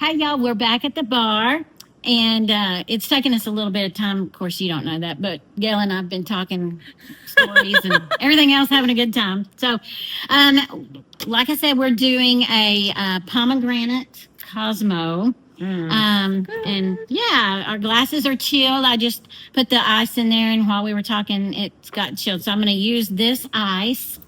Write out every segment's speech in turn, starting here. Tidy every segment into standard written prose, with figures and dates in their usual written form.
Hi, y'all. We're back at the bar, and it's taken us a little bit of time. Of course, you don't know that, but Gail and I have been talking stories and everything else, having a good time. So, like I said, we're doing a pomegranate Cosmo. And yeah, our glasses are chilled. I just put the ice in there, and while we were talking, it's got chilled. So I'm going to use this ice.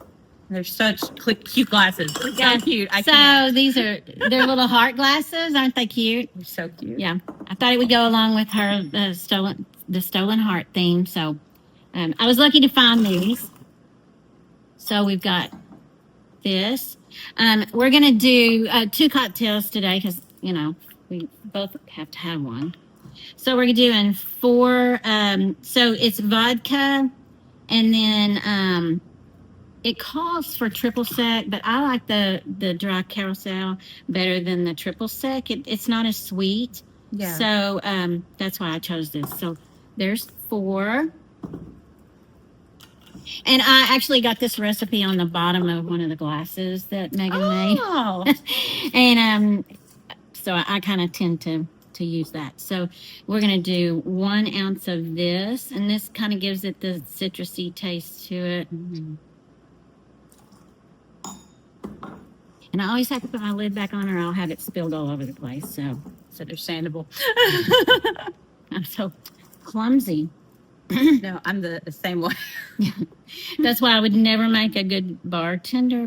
They're such cute glasses. They're so cute. They're little heart glasses. Aren't they cute? They're so cute. Yeah. I thought it would go along with her the stolen heart theme. So I was lucky to find these. So we've got this. We're going to do 2 cocktails today because, we both have to have one. So we're doing 4. So it's vodka, and then it calls for triple sec, but I like the Dry Curacao better than the triple sec. It's not as sweet. Yeah. So that's why I chose this. So there's 4. And I actually got this recipe on the bottom of one of the glasses that Megan made. And so I kind of tend to use that. So we're going to do 1 ounce of this, and this kind of gives it the citrusy taste to it. Mm-hmm. And I always have to put my lid back on or I'll have it spilled all over the place. So it's understandable. I'm so clumsy. No, I'm the same way. That's why I would never make a good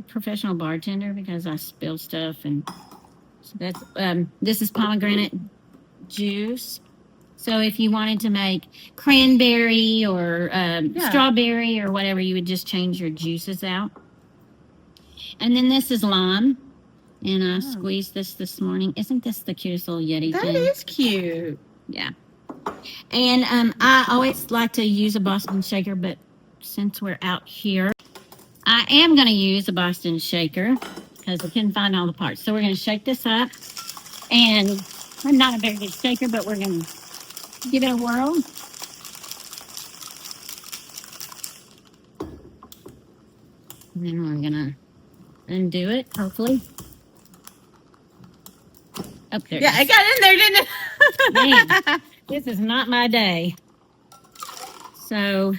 professional bartender, because I spill stuff. And so that's this is pomegranate juice. So if you wanted to make cranberry or strawberry or whatever, you would just change your juices out. And then this is lime, and I squeezed this morning. Isn't this the cutest little Yeti thing? That is cute. Yeah. And I always like to use a Boston shaker, but since we're out here, I am going to use a Boston shaker because I couldn't find all the parts. So we're going to shake this up, and I'm not a very good shaker, but we're going to give it a whirl. And then we're going to undo it, hopefully. Up there. Yeah, I got in there, didn't it? Man, this is not my day. So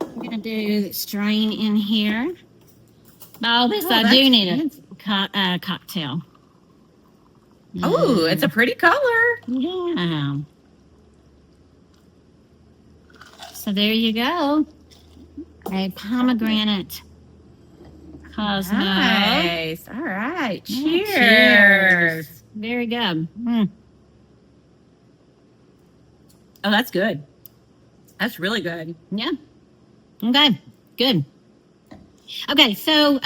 we're going to do strain in here. Oh, I do need a cocktail. Oh, it's a pretty color. Yeah. So there you go. A pomegranate Cosmo. Nice. All right. Cheers. Cheers. Very good. Oh, that's good. That's really good. Yeah. Okay. Good. Okay, so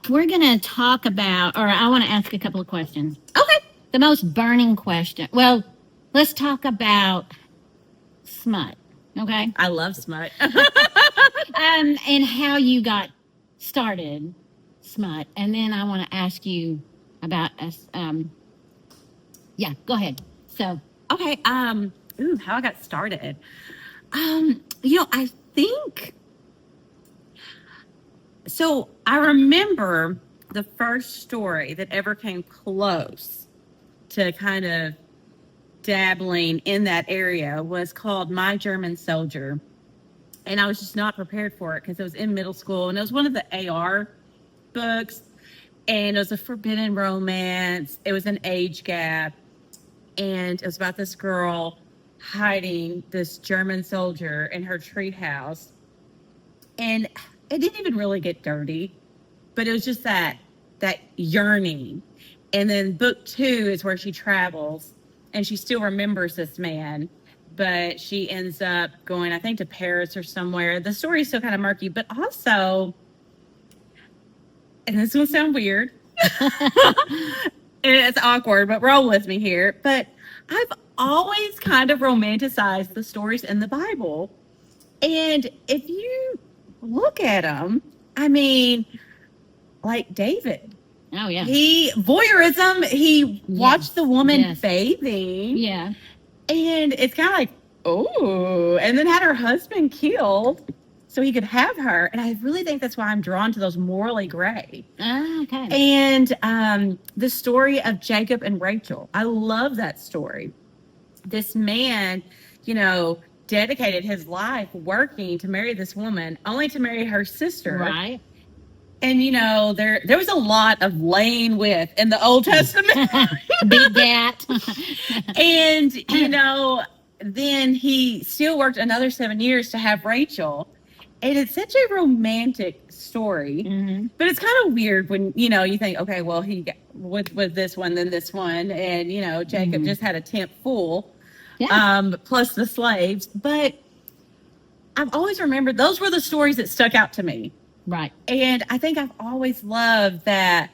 we're gonna talk about, or I want to ask a couple of questions. Okay. The most burning question. Well, let's talk about smut. Okay. I love smut. And how you got started, smut, and then I want to ask you about us. Yeah, go ahead. So okay. How I got started. I think. So I remember the first story that ever came close to kind of dabbling in that area was called My German Soldier. And I was just not prepared for it because it was in middle school, and it was one of the AR books, and it was a forbidden romance. It was an age gap, and it was about this girl hiding this German soldier in her treehouse. And it didn't even really get dirty, but it was just that yearning. And then book 2 is where she travels, and she still remembers this man, but she ends up going, I think, to Paris or somewhere. The story is still kind of murky, but also, and this will sound weird, and it's awkward, but roll with me here. But I've always kind of romanticized the stories in the Bible. And if you look at them, I mean, like David. Oh, yeah. Voyeurism, he watched the woman bathing. Yeah. And it's kind of like, oh, and then had her husband killed. so he could have her. And I really think that's why I'm drawn to those morally gray. Ah, okay. And the story of Jacob and Rachel, I love that story. This man, dedicated his life working to marry this woman, only to marry her sister. Right. And there was a lot of laying with in the Old Testament. Big that. And then he still worked another 7 years to have Rachel. And it's such a romantic story. Mm-hmm. But it's kind of weird when you think, okay, well, he got with this one, then this one, and Jacob just had a tent full. Yeah. Plus the slaves. But I've always remembered those were the stories that stuck out to me. Right. And I think I've always loved that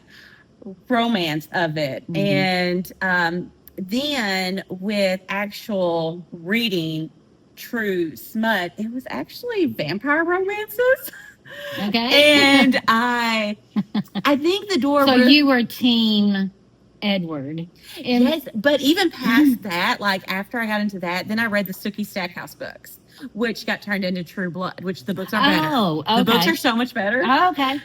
romance of it. Mm-hmm. And then with actual reading true smut, it was actually vampire romances. Okay. And I think the door. So you were team Edward. Yes, but even past that, like after I got into that, then I read the Sookie Stackhouse books, which got turned into True Blood, which the books are better. Oh, okay. The books are so much better. Oh, okay.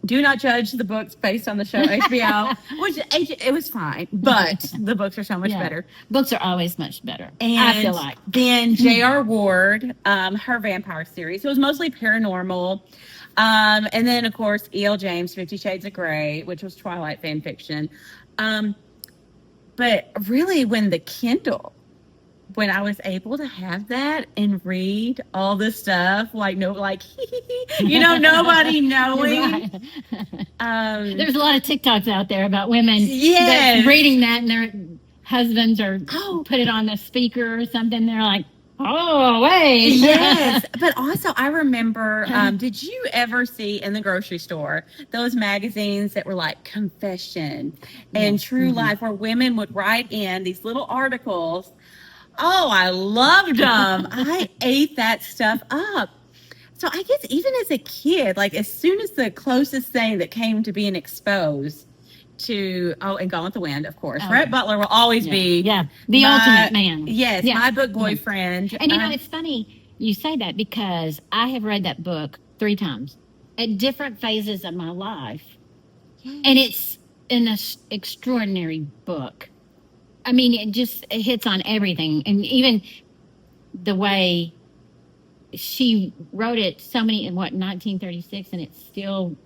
Do not judge the books based on the show HBO, which it was fine, but the books are so much better. Books are always much better, and I feel like. Then J.R. Ward, her vampire series, it was mostly paranormal. And then, of course, E.L. James, 50 Shades of Grey, which was Twilight fan fiction. But really, when I was able to have that and read all this stuff, nobody knowing. Right. There's a lot of TikToks out there about women reading that and their husbands are put it on the speaker or something. They're like, oh, wait. Yes. But also, I remember, did you ever see in the grocery store those magazines that were like Confession and True Life, where women would write in these little articles? Oh, I loved them. I ate that stuff up. So I guess even as a kid, as soon as the closest thing that came to being exposed to, and Gone with the Wind, of course. Rhett Butler will always be the ultimate man. Yes, my book boyfriend. And it's funny you say that because I have read that book 3 times at different phases of my life. Yes. And it's an extraordinary book. I mean, it hits on everything. And even the way she wrote it, in 1936, and it's still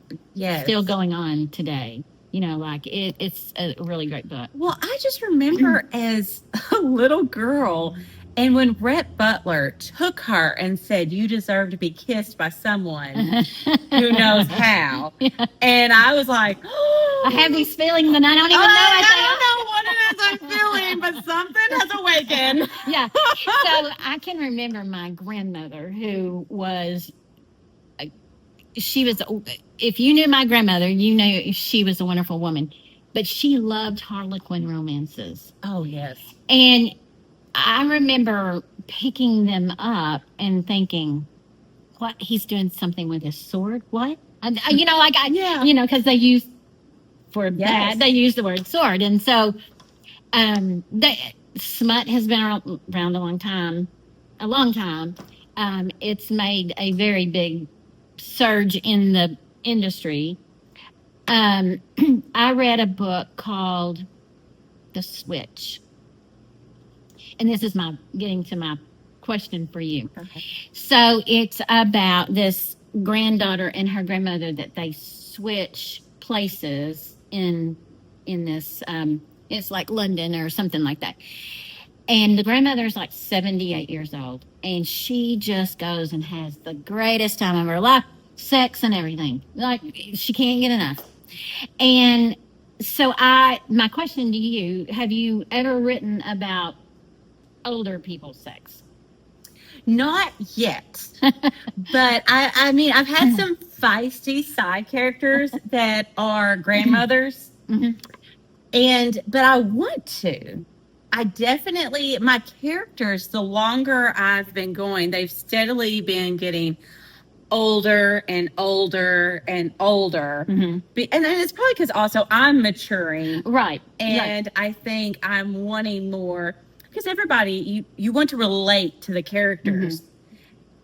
going on today. It's a really great book. Well, I just remember as a little girl, and when Rhett Butler took her and said, "You deserve to be kissed by someone who knows how," and I was like, "Oh, I have these feelings, and I don't even know. I don't know what it is I'm feeling, but something has awakened." Yeah. So I can remember my grandmother, who was. If you knew my grandmother, you knew she was a wonderful woman, but she loved Harlequin romances. Oh, yes. And I remember picking them up and thinking, what? He's doing something with his sword? What? Because they use, for that, they use the word sword. And so smut has been around a long time. It's made a very big surge in the industry. I read a book called The Switch, and this is getting to my question for you. Okay. So it's about this granddaughter and her grandmother that they switch places in this. It's like London or something like that. And the grandmother's 78 years old, and she just goes and has the greatest time of her life, sex and everything. She can't get enough. And so my question to you, have you ever written about older people's sex? Not yet. But I mean, I've had some feisty side characters that are grandmothers. But I want to. I definitely, my characters, the longer I've been going, they've steadily been getting older and older and older. And it's probably because also I'm maturing. Right. And I think I'm wanting more, because everybody, you want to relate to the characters.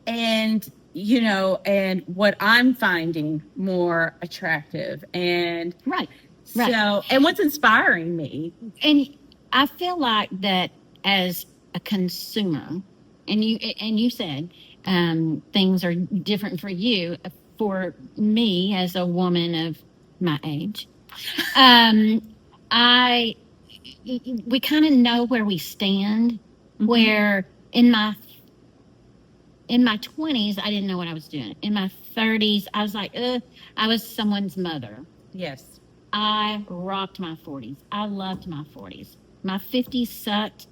And and what I'm finding more attractive. And Right. so, and what's inspiring me. And I feel like that as a consumer, and you said things are different for you. For me, as a woman of my age, I we kind of know where we stand. Mhm. Where in my 20s, I didn't know what I was doing. In my 30s, I was like, I was someone's mother. Yes. I rocked my 40s. I loved my 40s. My 50s sucked,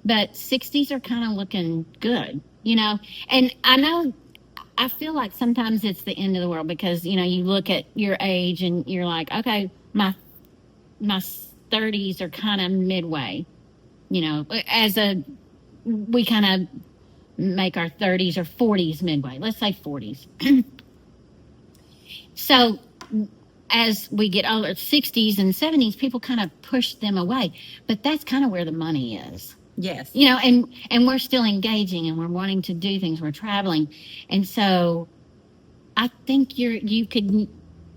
but 60s are kind of looking good, And I feel like sometimes it's the end of the world because, you look at your age and you're like, okay, my 30s are kind of midway, we kind of make our 30s or 40s midway. Let's say 40s. So as we get older, 60s and 70s, people kind of push them away. But that's kind of where the money is. Yes. And we're still engaging and we're wanting to do things. We're traveling. And so I think you could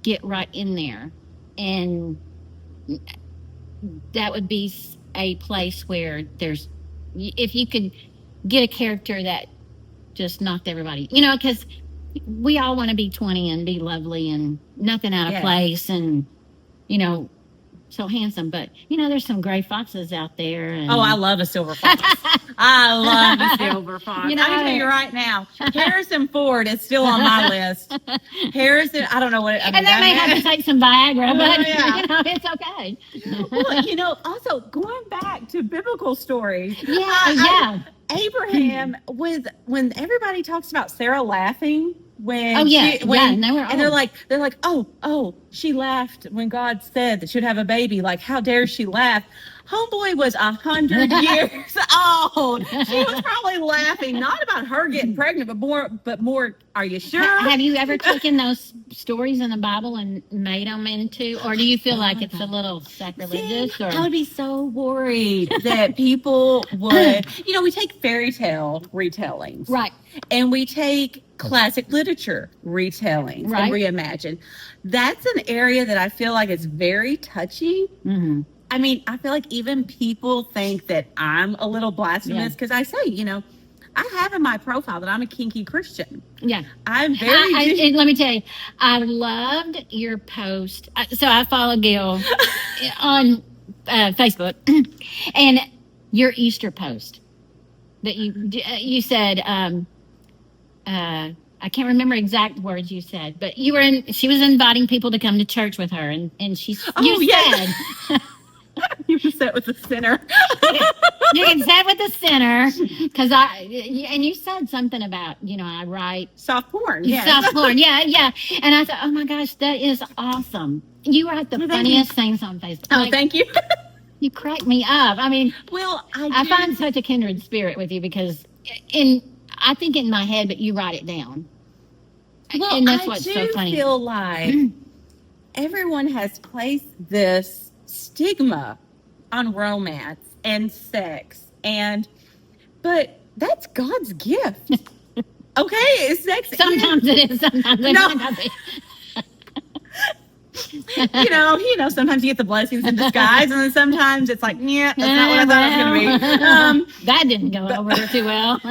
get right in there. And that would be a place where if you could get a character that just knocked everybody, because we all want to be 20 and be lovely and nothing out of place and, so handsome. But, there's some gray foxes out there. And... Oh, I love a silver fox. I love a silver fox. I can tell you right now, Harrison Ford is still on my list. Harrison, I don't know what. And they may have to take some Viagra, but, it's okay. Well, also going back to biblical stories. Yeah. Abraham, when everybody talks about Sarah laughing when and they're like, oh, she laughed when God said that she'd have a baby. Like, how dare she laugh? Homeboy was 100 years old. She was probably laughing not about her getting pregnant, but more. Are you sure? Have you ever taken those stories in the Bible and made them into, or do you feel like it's a little sacrilegious? I would be so worried that people would. We take fairy tale retellings, right, and we take classic literature retellings and reimagine. That's an area that I feel like is very touchy. Mm-hmm. I mean, I feel like even people think that I'm a little blasphemous because I say, I have in my profile that I'm a kinky Christian. Yeah. I'm very... and let me tell you, I loved your post. So I follow Gail on Facebook. And your Easter post that you said, I can't remember exact words you said, but she was inviting people to come to church with her. And you said... You can sit with the sinner. You can sit with the sinner because and you said something about, I write soft porn. Yeah. Soft porn. Yeah. And I thought, oh my gosh, that is awesome. You write the funniest things on Facebook. Oh, thank you. You crack me up. I mean, I find such a kindred spirit with you because I think in my head, but you write it down. Well, and that's what's so funny. I feel like everyone has placed this stigma on romance and sex, but that's God's gift. Okay, sex. Sometimes it is. Sometimes it might not be. Sometimes you get the blessings in disguise, and then sometimes it's like, yeah, that's not what I thought it was going to be. That didn't go over too well.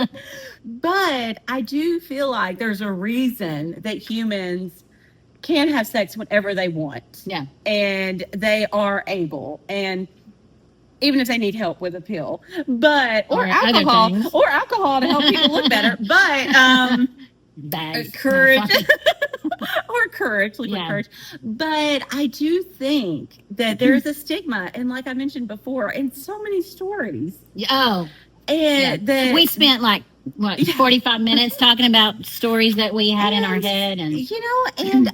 But I do feel like there's a reason that humans can have sex whenever they want. Yeah. And they are able. And even if they need help with a pill, or alcohol to help people look better. But courage. Or courage, liquid courage. But I do think that there's a stigma, and like I mentioned before, in so many stories. Oh. And we spent 45 minutes talking about stories that we had in our head and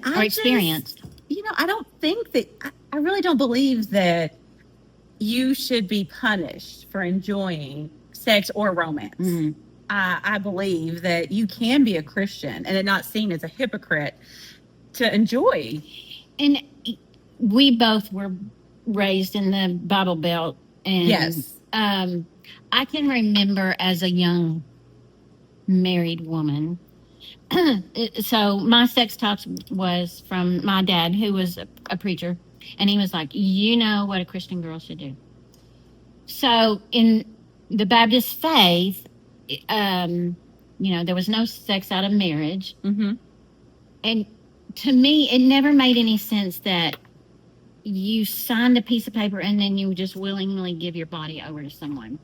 or experienced. I don't think that I really don't believe that you should be punished for enjoying sex or romance. Mm-hmm. I believe that you can be a Christian and not seen as a hypocrite to enjoy. And we both were raised in the Bible Belt, and yes, I can remember as a young married woman So my sex talks was from my dad, who was a preacher, and he was like, you know what a Christian girl should do. So in the Baptist faith, there was no sex out of marriage. Mm-hmm. And to me, it never made any sense that you signed a piece of paper and then you would just willingly give your body over to someone.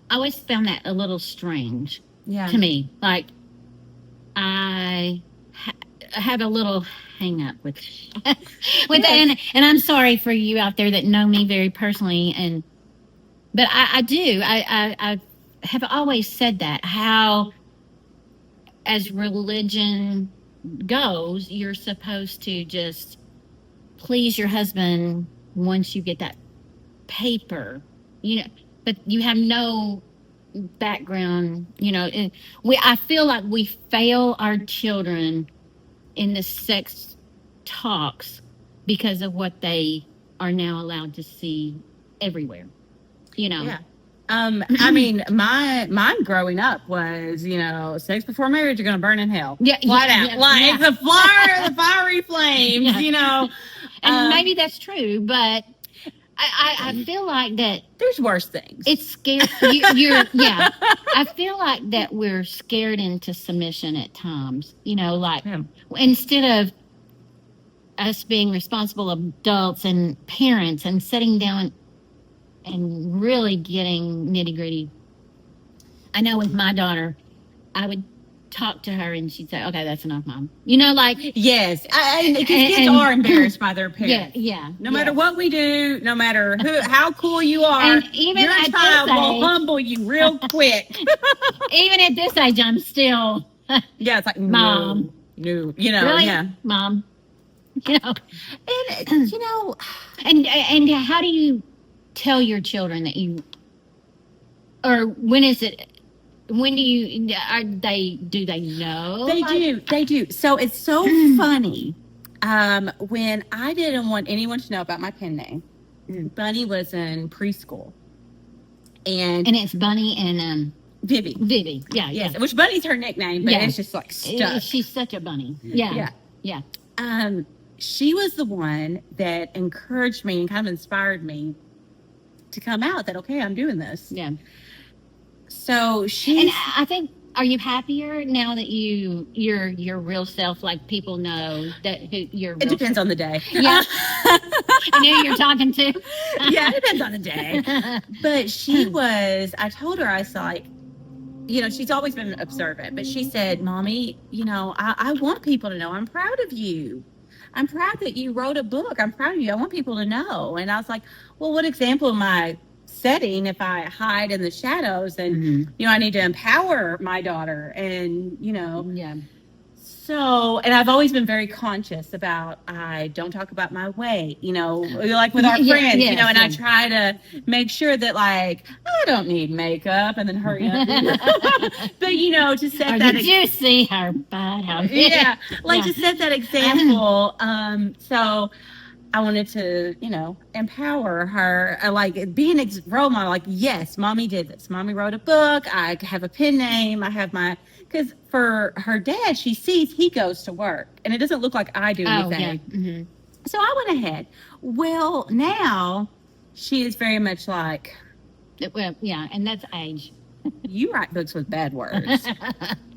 I always found that a little strange to me. Like, I have a little hang up with that. And I'm sorry for you out there that know me very personally. But I do. I have always said that, how, as religion goes, you're supposed to just please your husband once you get that paper, but you have no background, I feel like we fail our children in the sex talks because of what they are now allowed to see everywhere, Yeah. I mean, mine growing up was, sex before marriage, you're going to burn in hell. Yeah. Flat out. Like the fiery flames, And maybe that's true, but I feel like that there's worse things. It's scared. I feel like that we're scared into submission at times, instead of us being responsible adults and parents and sitting down and really getting nitty gritty. I know with my daughter, I would talk to her and she'd say, okay, that's enough, Mom. Yes. Because kids are embarrassed by their parents. Yeah. No matter what we do, no matter how cool you are, and even your child will humble you real quick. Even at this age, I'm still... it's like, Mom. No, really? Yeah. Mom. And, and how do you tell your children that you... Or when is it... When do they know? They do. So it's so funny. When I didn't want anyone to know about my pen name, Bunny was in preschool. And it's Bunny and Vivi. Vivi. Yeah. Yes. Which Bunny's her nickname, but it's just like stuck. She's such a bunny. Yeah. She was the one that encouraged me and kind of inspired me to come out that, okay, I'm doing this. Yeah. So and I think, are you happier now that you're your real self? Like, people know that you're. It depends on the day. Yeah, I knew you were talking to. Yeah, it depends on the day. But she was. I told her, I was like, she's always been observant, but she said, "Mommy, I want people to know I'm proud of you. I'm proud that you wrote a book. I'm proud of you. I want people to know." And I was like, "Well, what example am I setting if I hide in the shadows?" And I need to empower my daughter, and so, and I've always been very conscious about, I don't talk about my weight, like with our friends, and I try to make sure that, like, I don't need makeup, and then hurry up. But, to set that. Did you see her butt? To set that example. So I wanted to, empower her, like being a role model. Like, yes, Mommy did this. Mommy wrote a book. I have a pen name. I have because for her dad, she sees he goes to work and it doesn't look like I do anything. Yeah. Mm-hmm. So I went ahead. Well, now she is very much like, well, yeah, and that's age. You write books with bad words.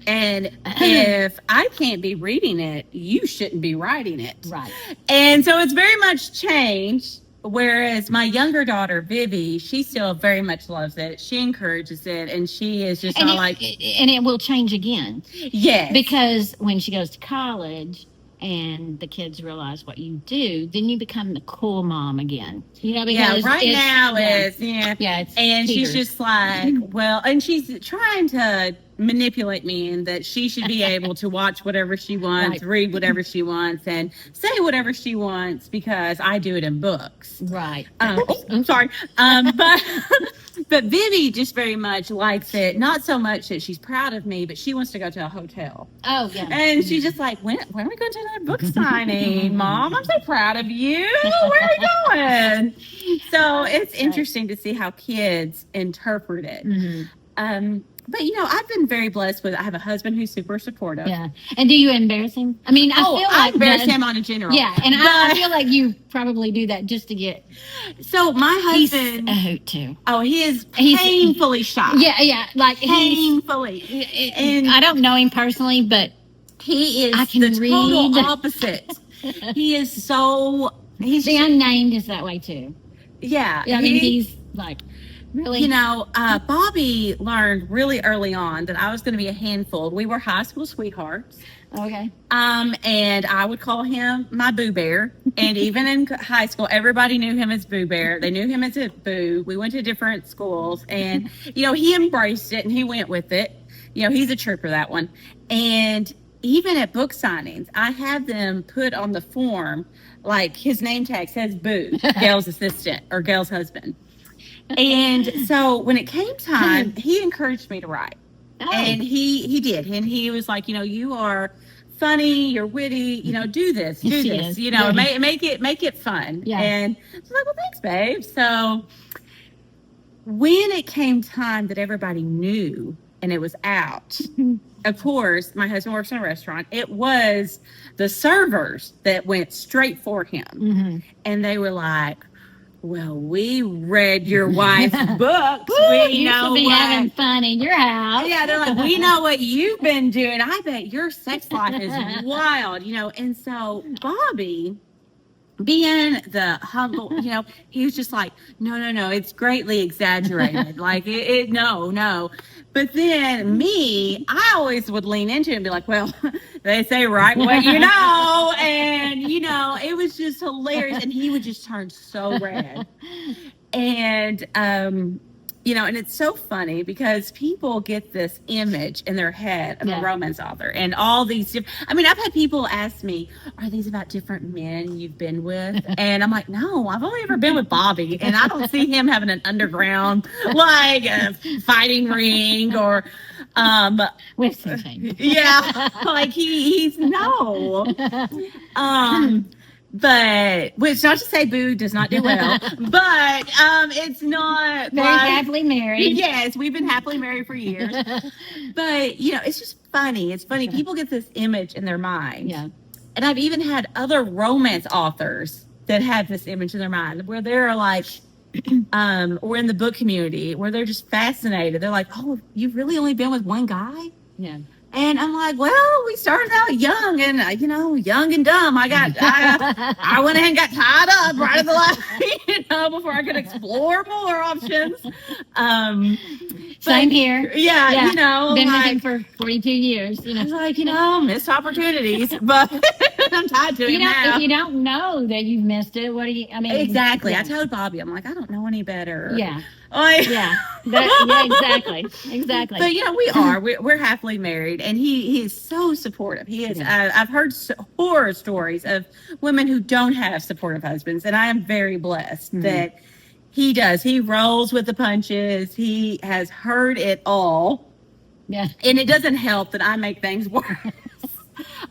And if I can't be reading it, you shouldn't be writing it. Right. And so it's very much changed. Whereas my younger daughter, Vivi, she still very much loves it. She encourages it. And she is just and it will change again. Yes. Because when she goes to college and the kids realize what you do, then you become the cool mom again. Because right now it's and she's just like, well, and she's trying to manipulate me and that she should be able to watch whatever she wants, read whatever she wants, and say whatever she wants because I do it in books. Right. I'm sorry. But Vivi just very much likes it. Not so much that she's proud of me, but she wants to go to a hotel. Oh, yeah. And she's just like, when are we going to that book signing, Mom? I'm so proud of you. Where are we going? So it's interesting to see how kids interpret it. Mm-hmm. But I've been very blessed with. I have a husband who's super supportive. Yeah. And do you embarrass him? I mean, I feel like I embarrass him on a general. Yeah, and I feel like you probably do that just to get. So my husband, he's a hoot too. Oh, he is painfully shy. Yeah, like painfully. And I don't know him personally, but he is total opposite. He is so. The unnamed is that way too. Yeah, I mean, he's like. Really? Bobby learned really early on that I was going to be a handful. We were high school sweethearts. Okay. And I would call him my Boo Bear. And even in high school, everybody knew him as Boo Bear. They knew him as a Boo. We went to different schools. And, he embraced it and he went with it. He's a trooper, that one. And even at book signings, I have them put on the form, like his name tag says Boo, Gail's assistant or Gail's husband. And so when it came time, he encouraged me to write. Oh. And he did. And he was like, you are funny, you're witty, do this. Make it fun. Yeah. And I was like, well, thanks, babe. So when it came time that everybody knew and it was out, of course, my husband works in a restaurant. It was the servers that went straight for him. Mm-hmm. And they were like, well, we read your wife's books. You should be having fun in your house. Yeah, they're like, we know what you've been doing. I bet your sex life is wild, And so Bobby, being the humble, he was just like, no, it's greatly exaggerated. Like, no. But then me, I always would lean into it and be like, well, they say right what you know. And, it was just hilarious. And he would just turn so red. And, and it's so funny because people get this image in their head of a romance author and all these I've had people ask me, are these about different men you've been with? And I'm like, no, I've only ever been with Bobby, and I don't see him having an underground like a fighting ring or with something. Yeah, like he's no. But which not to say Boo does not do well, but it's not very happily married. Yes, we've been happily married for years. But it's just funny. It's funny. People get this image in their mind. Yeah. And I've even had other romance authors that have this image in their mind where they're like, or in the book community where they're just fascinated. They're like, oh, you've really only been with one guy? Yeah. And I'm like, well, we started out young and, young and dumb. I went ahead and got tied up right at the last, before I could explore more options. Same here. Yeah. Been with him for 42 years. I was like, missed opportunities, but I'm tied to it now. If you don't know that you've missed it, what do you, Exactly. Yeah. I told Bobby, I'm like, I don't know any better. Yeah. Yeah, exactly. But we're happily married, and he is so supportive. He is. I've heard horror stories of women who don't have supportive husbands, and I am very blessed that he does. He rolls with the punches. He has heard it all. Yeah, and it doesn't help that I make things worse.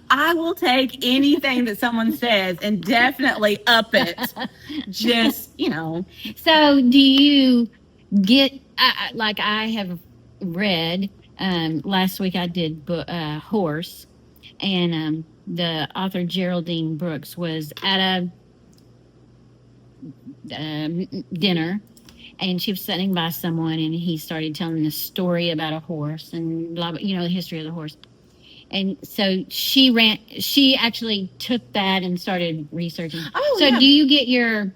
I will take anything that someone says and definitely up it. Just So do you get like I have read last week I did Horse, and the author Geraldine Brooks was at a dinner, and she was sitting by someone, and he started telling the story about a horse and blah, blah, the history of the horse. And so she actually took that and started researching. Do you get your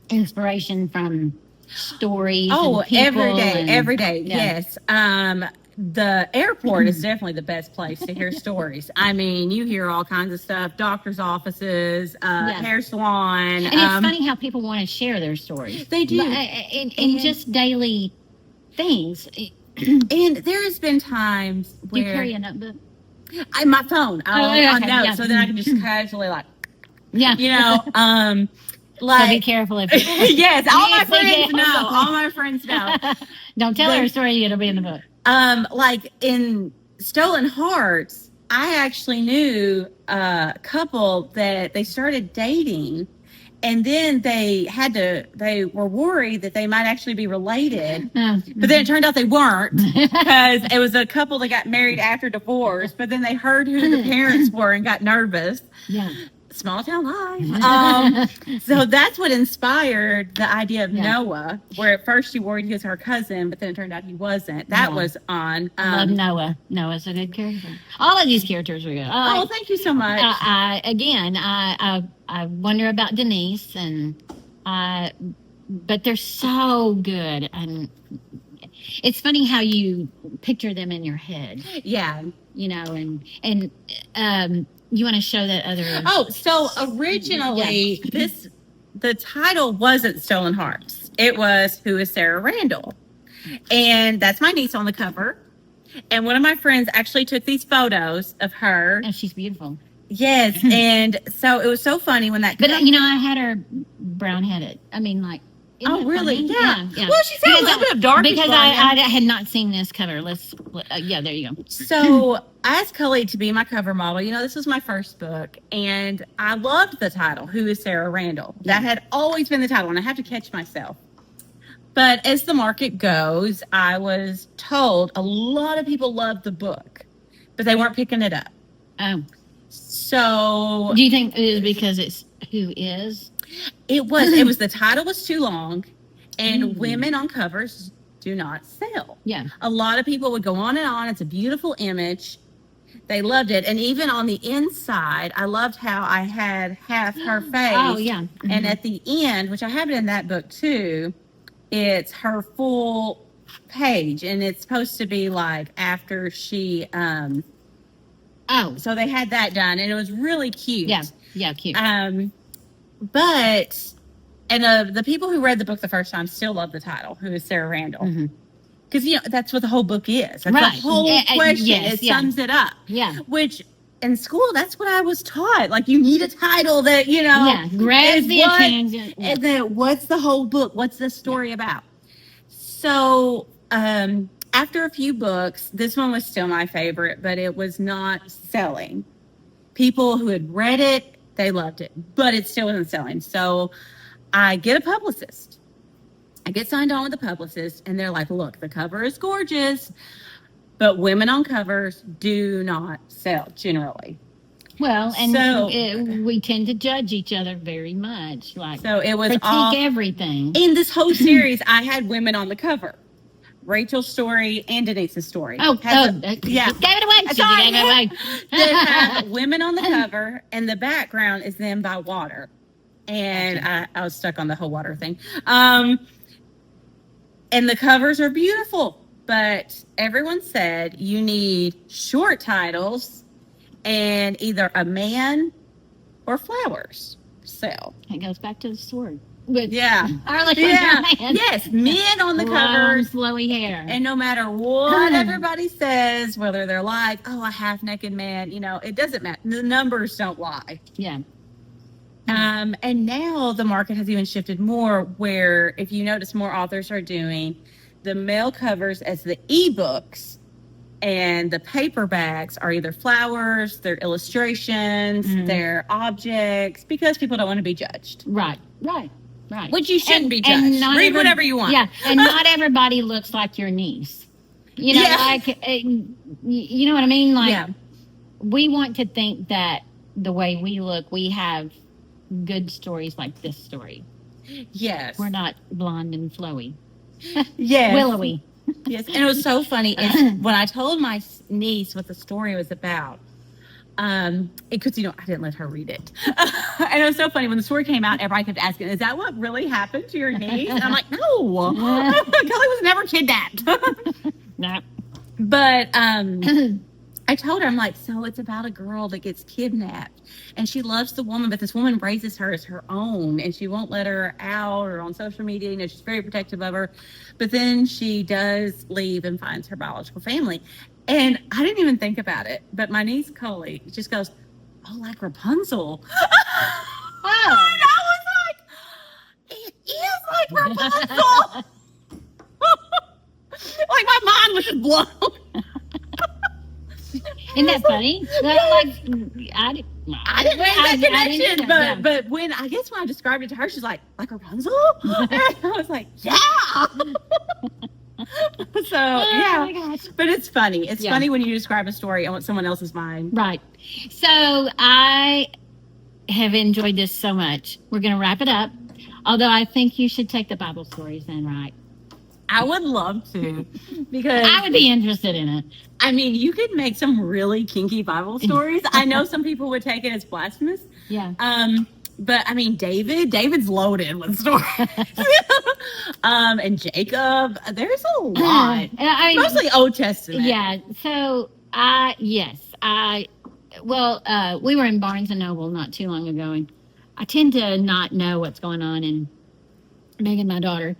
inspiration from stories? Oh, and people every day. Yeah. Yes. The airport is definitely the best place to hear stories. You hear all kinds of stuff, doctor's offices, hair salon. And it's funny how people want to share their stories. They do. And just daily things. And there has been times where... Do you carry a notebook? My phone. On notes, so then I can just casually so be careful if yes, all my friends know. All my friends know. Don't tell her a story, it'll be in the book. Like in Stolen Hearts, I actually knew a couple that they started dating, And then they were worried that they might actually be related. But then it turned out they weren't, because it was a couple that got married after divorce. But then they heard who the parents were and got nervous. Yeah. Small town life. So that's what inspired the idea of Noah, where at first you worried he was her cousin, but then it turned out he wasn't. That was on. I love Noah. Noah's a good character. All of these characters are good. Thank you so much. I wonder about Denise, but they're so good, and it's funny how you picture them in your head. Yeah. You know, and you want to show that other. So originally, the title wasn't Stolen Hearts. It was Who is Sarah Randall? And that's my niece on the cover. And one of my friends actually took these photos of her. Oh, she's beautiful. Yes. And so it was so funny when that. But I had her brown headed. I mean, like. Oh, really? Yeah. Yeah. Well, she's got a little bit of dark. Because I had not seen this cover. There you go. So I asked Cully to be my cover model. This was my first book, and I loved the title, Who is Sarah Randall? That had always been the title, and I have to catch myself. But as the market goes, I was told a lot of people loved the book, but they weren't picking it up. Oh. So. Do you think it is because it's Who Is? It was the title was too long, and women on covers do not sell. Yeah. A lot of people would go on and on. It's a beautiful image. They loved it. And even on the inside, I loved how I had half her face. Oh, yeah. Mm-hmm. And at the end, which I have it in that book too, it's her full page. And it's supposed to be like after she, so they had that done, and it was really cute. Yeah. Yeah, cute. But the people who read the book the first time still love the title, Who is Sarah Randall? Because, that's what the whole book is. That's right. the whole question. Yes, it sums it up. Yeah. Which, in school, that's what I was taught. Like, you need a title that, grabs the attention. And then, what's the whole book? What's the story about? So, after a few books, this one was still my favorite, but it was not selling. People who had read it, they loved it, but it still wasn't selling. So I get a publicist. I get signed on with a publicist, and they're like, look, the cover is gorgeous, but women on covers do not sell generally. Well, and we tend to judge each other very much. So it was critique everything. In this whole series, I had women on the cover. Rachel's story and Denise's story. Yeah. Gave it away. Gave it away. They have women on the cover, and the background is them by water. And I was stuck on the whole water thing. And the covers are beautiful, but everyone said you need short titles and either a man or flowers sell. It goes back to the sword. Yes, men on the covers, flowy hair, and no matter what everybody says, whether they're like, "Oh, a half-naked man," it doesn't matter. The numbers don't lie. Yeah. And now the market has even shifted more, where if you notice, more authors are doing the male covers as the ebooks, and the paperbacks are either flowers, they're illustrations, they're objects, because people don't want to be judged. Right. Which you shouldn't be judged. Read whatever you want. Yeah, and not everybody looks like your niece. You know what I mean? Like, we want to think that the way we look, we have good stories like this story. Yes. We're not blonde and flowy. Yes. Willowy. Yes, and it was so funny. When I told my niece what the story was about, because I didn't let her read it, and it was so funny when the story came out. Everybody kept asking, "Is that what really happened to your niece?" And I'm like, "No, Kelly was never kidnapped." No, but I told her, I'm like, so it's about a girl that gets kidnapped, and she loves the woman, but this woman raises her as her own, and she won't let her out or on social media. She's very protective of her, but then she does leave and finds her biological family. And I didn't even think about it, but my niece Coley just goes, "Oh, like Rapunzel." Oh. And I was like, it is like Rapunzel. Like, my mind was just blown. Isn't that funny? I didn't make that I didn't connection, either, yeah. but when I described it to her, she's like Rapunzel? And I was like, yeah. So yeah, Oh my gosh. but it's funny. It's Yeah. funny when you describe a story on someone else's mind. Right. So I have enjoyed this so much. We're going to wrap it up. Although I think you should take the Bible stories then, right? I would love to, because I would be interested in it. I mean, you could make some really kinky Bible stories. I know some people would take it as blasphemous. Yeah. But I mean, David's loaded with stories. And Jacob, there's a lot. I mean, Mostly Old Testament. yeah. So we were in Barnes and Noble not too long ago, and I tend to not know what's going on. And Megan, my daughter,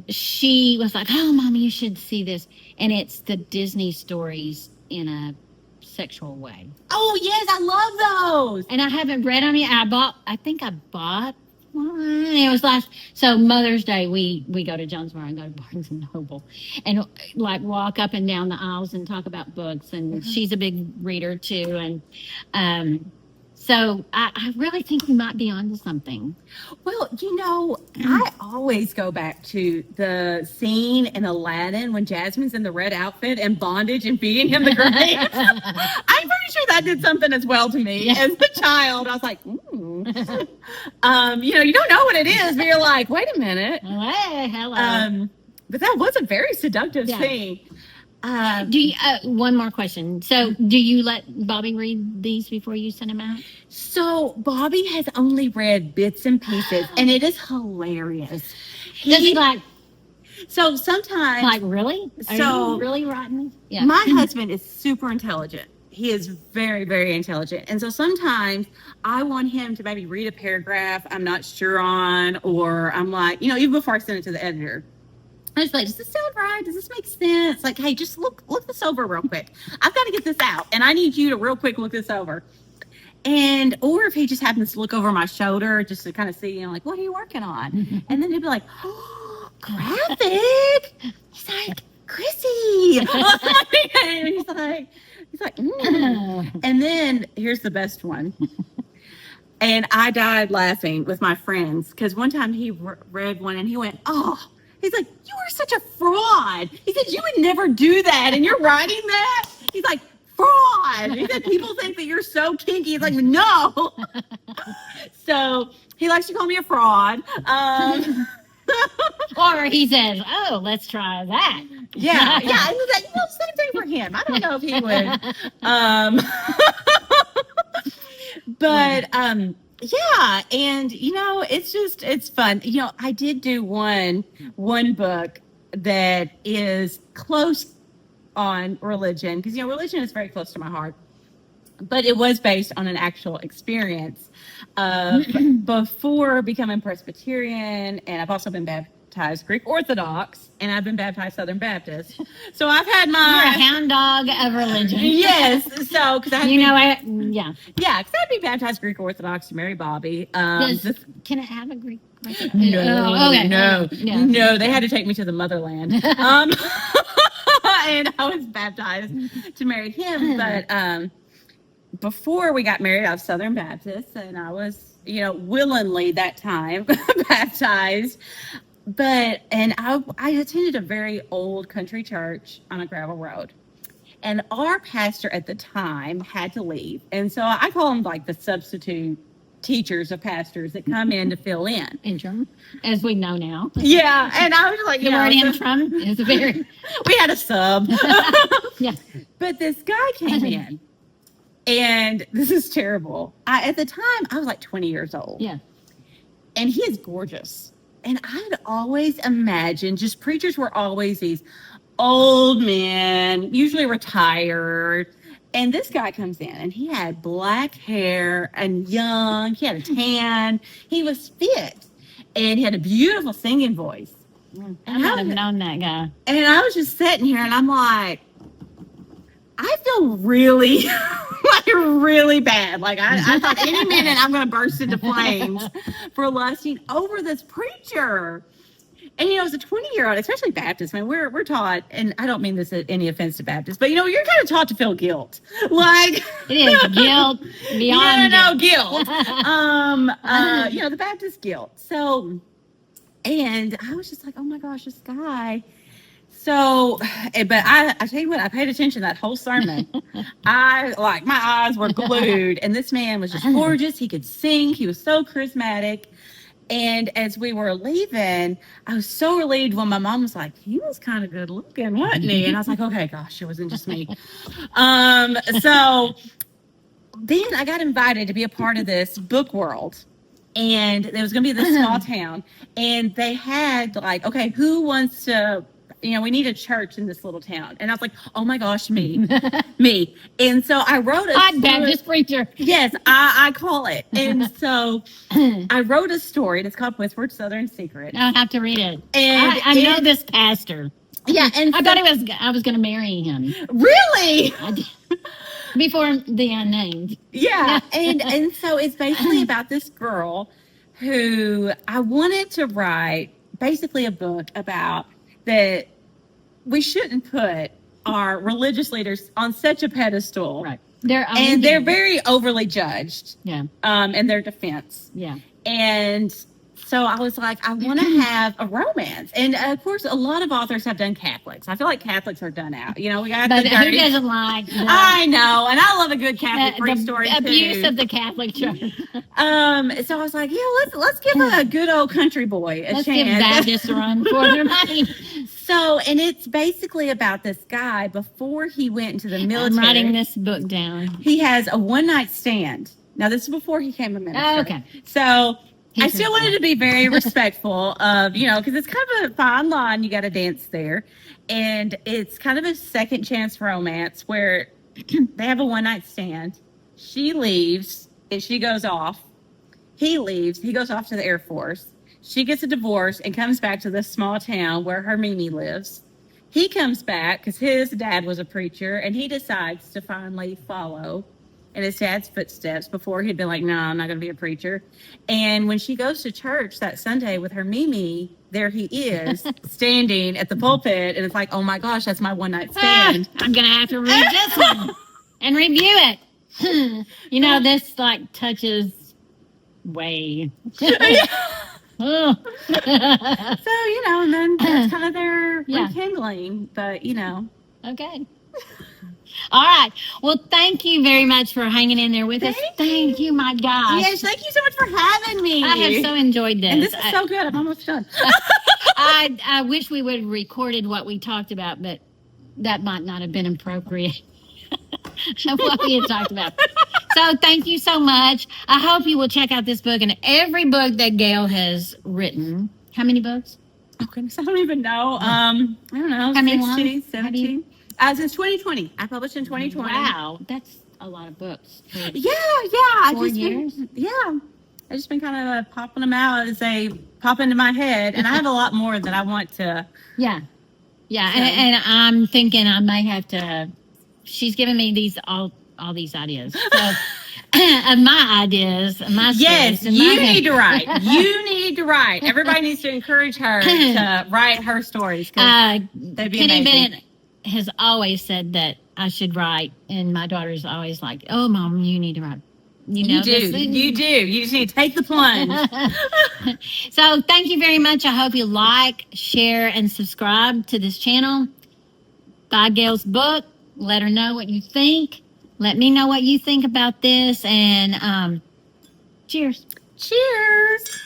she was like, "Oh, Mommy, you should see this," and it's the Disney stories in a sexual way. Oh yes, I love those. And I haven't read them yet. I think I bought one. It was so Mother's Day, we go to Jonesboro and go to Barnes and Noble and like walk up and down the aisles and talk about books. And she's a big reader too. And, so I really think you might be onto something. Well, I always go back to the scene in Aladdin when Jasmine's in the red outfit and bondage and feeding him the grapes. I'm pretty sure that did something as well to me as a child. I was like, ooh. You don't know what it is, but you're like, wait a minute. Hey, hello. But that was a very seductive scene. Do you, one more question. So, do you let Bobby read these before you send them out? So, Bobby has only read bits and pieces, and it is hilarious. Does he like? So sometimes, Like, really? Are you really writing this? Yeah. My husband is super intelligent. He is very, very intelligent, and so sometimes I want him to maybe read a paragraph I'm not sure on, or I'm like, even before I send it to the editor, I just like, does this sound right? Does this make sense? Like, hey, just look this over real quick. I've got to get this out, and I need you to real quick look this over. Or if he just happens to look over my shoulder just to kind of see, like, what are you working on? And then he'll be like, oh, graphic. He's like, Chrissy. And he's like, And then here's the best one. And I died laughing with my friends because one time he read one and he went, oh. He's like, you are such a fraud. He said, you would never do that, and you're writing that? He's like, fraud. He said, people think that you're so kinky. He's like, no. So he likes to call me a fraud. Or he says, oh, let's try that. Yeah. Same thing for him. I don't know if he would. But, yeah, and it's fun. I did do one book that is close on religion, because religion is very close to my heart, but it was based on an actual experience before becoming Presbyterian, and I've also been baptized Greek Orthodox, and I've been baptized Southern Baptist. So I've had You're a hound dog of religion. Yes. So, because I yeah. Yeah, because I'd be baptized Greek Orthodox to marry Bobby. Can it have a Greek? No, okay. No, they had to take me to the motherland. And I was baptized to marry him. But before we got married, I was Southern Baptist, and I was, willingly that time baptized. And I attended a very old country church on a gravel road. And our pastor at the time had to leave. And so I call them like the substitute teachers of pastors that come in to fill in. Interim, as we know now. Yeah. And I was like, the word interim is very... We had a sub. Yeah. But this guy came in, and this is terrible. At the time, I was like 20 years old. Yeah. And he is gorgeous. And I'd always imagined, preachers were always these old men, usually retired. And this guy comes in, and he had black hair and young. He had a tan. He was fit, and he had a beautiful singing voice. I might have known that guy. And I was just sitting here, and I'm like, I feel really, really bad. Like I thought any minute I'm going to burst into flames for lusting over this preacher. And as a 20-year-old, especially Baptist, man, we're taught, and I don't mean this at any offense to Baptists, but you're kind of taught to feel guilt. Like It is guilt beyond guilt. The Baptist guilt. So, and I was just like, oh my gosh, this guy. So, but I tell you what, I paid attention that whole sermon. My eyes were glued, and this man was just gorgeous. He could sing. He was so charismatic. And as we were leaving, I was so relieved when my mom was like, he was kind of good looking, wasn't he? And I was like, okay, gosh, it wasn't just me. So then I got invited to be a part of this book world. And there was going to be this small town. And they had like, okay, who wants to, we need a church in this little town. And I was like, oh my gosh, me. Me. And so I wrote a Hot Baptist preacher. Yes, I call it. And so I wrote a story. It's called Whispered Southern Secret. I'll have to read it. And I know this pastor. Yeah, and I thought I was going to marry him. Really? I did. Before the unnamed. Yeah, and so it's basically about this girl who I wanted to write basically a book about that we shouldn't put our religious leaders on such a pedestal. Right. They're very overly judged. Yeah. In their defense. Yeah. And so I was like, I want to have a romance. And of course, a lot of authors have done Catholics. I feel like Catholics are done out. We got but the who dirty. doesn't like I know, and I love a good Catholic story abuse too. of the Catholic Church. So I was like, let's give a good old country boy a Let's chance. give Baptists a run for their money. So, and it's basically about this guy before he went into the military. I'm writing this book down. He has a one-night stand. Now, this is before he became a minister. Oh, okay. So I still wanted to be very respectful of, because it's kind of a fine line. You got to dance there. And it's kind of a second chance romance where they have a one-night stand. She leaves and she goes off. He leaves. He goes off to the Air Force. She gets a divorce and comes back to this small town where her Mimi lives. He comes back because his dad was a preacher, and he decides to finally follow in his dad's footsteps. Before he'd been like, no, I'm not going to be a preacher. And when she goes to church that Sunday with her Mimi, there he is standing at the pulpit, and it's like, oh my gosh, that's my one-night stand. I'm going to have to read this one and review it. This touches way. Oh. So, and then that's kind of their rekindling, but, Okay. All right. Well, thank you very much for hanging in there with us. Thank you, my gosh. Yes, thank you so much for having me. I have so enjoyed this. And this is so good. I'm almost done. I wish we would have recorded what we talked about, but that might not have been appropriate. What we had talked about. So thank you so much. I hope you will check out this book and every book that Gail has written. How many books? Oh, goodness, I don't even know. I don't know. How many 16, 17. Since 2020. I published in 2020. Wow. That's a lot of books. Yeah. 4 years? I've just been kind of popping them out as they pop into my head. And I have a lot more that I want to. Yeah. Yeah. So. And I'm thinking I may have to. She's given me all these ideas. So, of my ideas, my yes, stories. You need to write. You need to write. Everybody needs to encourage her to write her stories. They'd be Penny amazing. Bennett has always said that I should write, and my daughter's always like, "Oh, Mom, you need to write." You do. You do. You just need to take the plunge. So, thank you very much. I hope you like, share, and subscribe to this channel. Buy Gail's book. Let her know what you think. Let me know what you think about this. And cheers. Cheers.